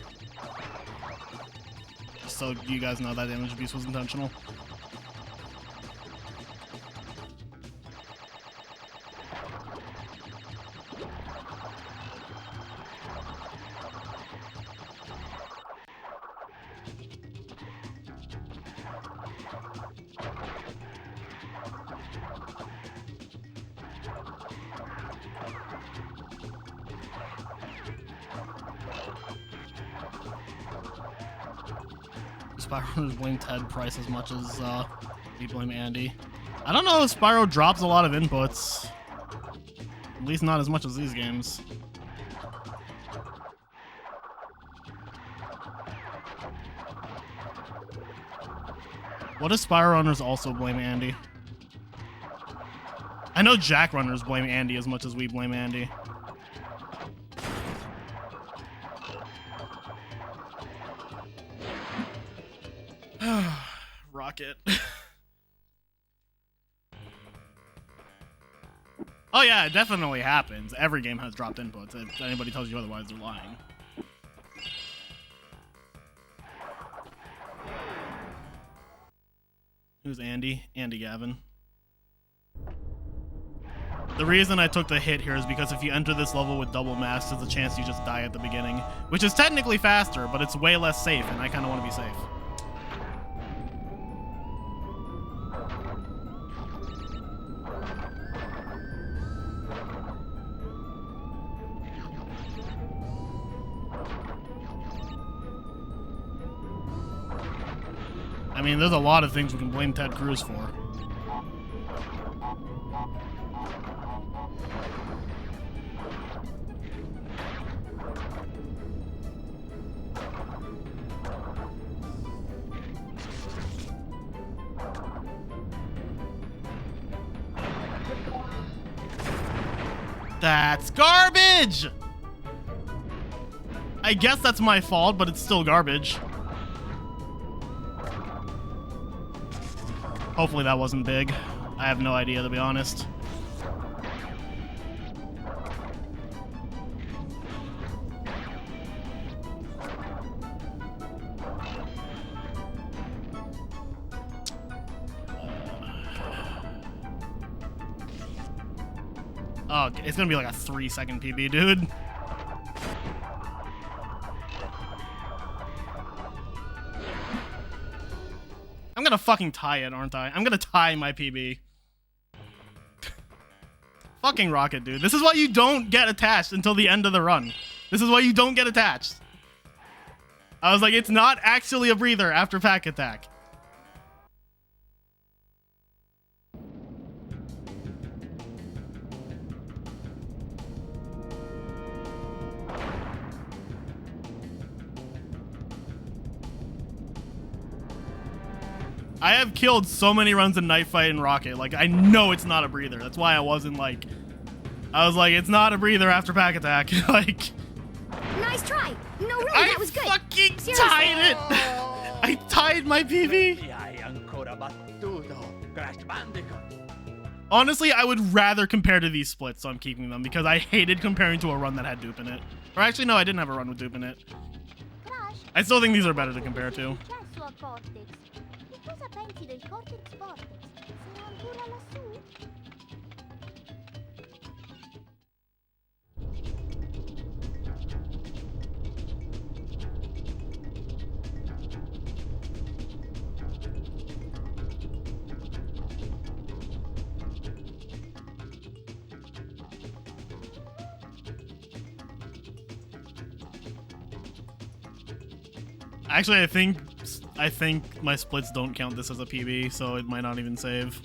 S2: Just so you guys know that damage abuse was intentional. Spyro blame Ted Price as much as we blame Andy. I don't know if Spyro drops a lot of inputs. At least not as much as these games. What if Spyro runners also blame Andy? I know Jack runners blame Andy as much as we blame Andy. Rocket. Oh yeah, it definitely happens. Every game has dropped inputs. If anybody tells you otherwise, they're lying. Who's Andy? Andy Gavin. The reason I took the hit here is because if you enter this level with double mask, there's a chance you just die at the beginning, which is technically faster, but it's way less safe, and I kind of want to be safe. I mean, there's a lot of things we can blame Ted Cruz for. That's garbage! I guess that's my fault, but it's still garbage. Hopefully that wasn't big. I have no idea, to be honest. Oh, it's gonna be like a 3-second PB, dude. I'm gonna fucking tie it, aren't I? I'm gonna tie my PB. Fucking Rocket, dude. This is why you don't get attached until the end of the run. This is why you don't get attached. I was like, it's not actually a breather after pack attack. I have killed so many runs in Night Fight and Rocket. Like, I know it's not a breather. That's why I wasn't like... I was like, it's not a breather after pack attack. Like...
S3: Nice try. No, really, that was good.
S2: I fucking
S3: Seriously.
S2: tied it! I tied my PB! Honestly, I would rather compare to these splits, so I'm keeping them, because I hated comparing to a run that had dupe in it. Or actually, no, I didn't have a run with dupe in it. I still think these are better to compare to.
S3: Cosa pensi del cortex vortex? Sono ancora lassù?
S2: Actually, I think my splits don't count this as a PB, so it might not even save.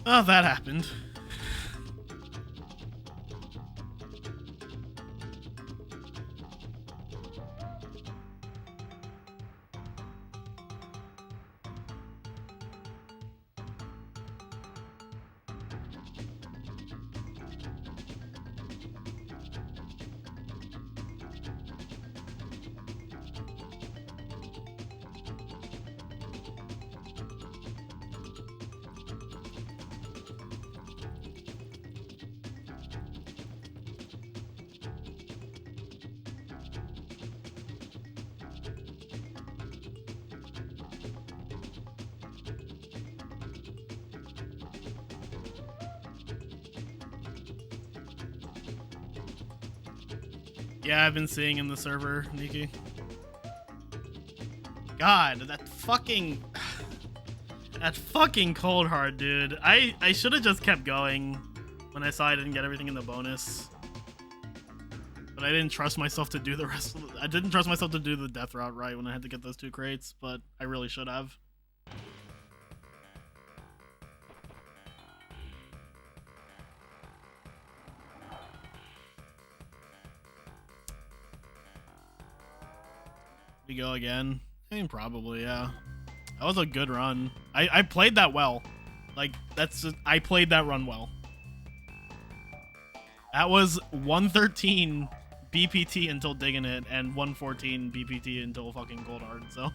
S2: Oh, that happened. Yeah, I've been seeing in the server, Nikki. God, that fucking cold hard, dude. I should have just kept going when I saw I didn't get everything in the bonus. But I didn't trust myself to do the rest of I didn't trust myself to do the death route right when I had to get those 2 crates, but I really should have. We go again? I mean, probably, yeah. That was a good run. I played that well. Like, I played that run well. That was 113 BPT until digging it, and 114 BPT until fucking cold hard, so.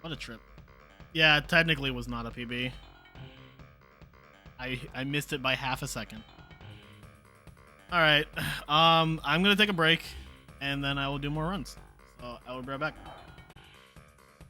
S2: What a trip. Yeah, technically it was not a PB. I missed it by half a second. Alright, I'm gonna take a break, and then I will do more runs. So I will be right back.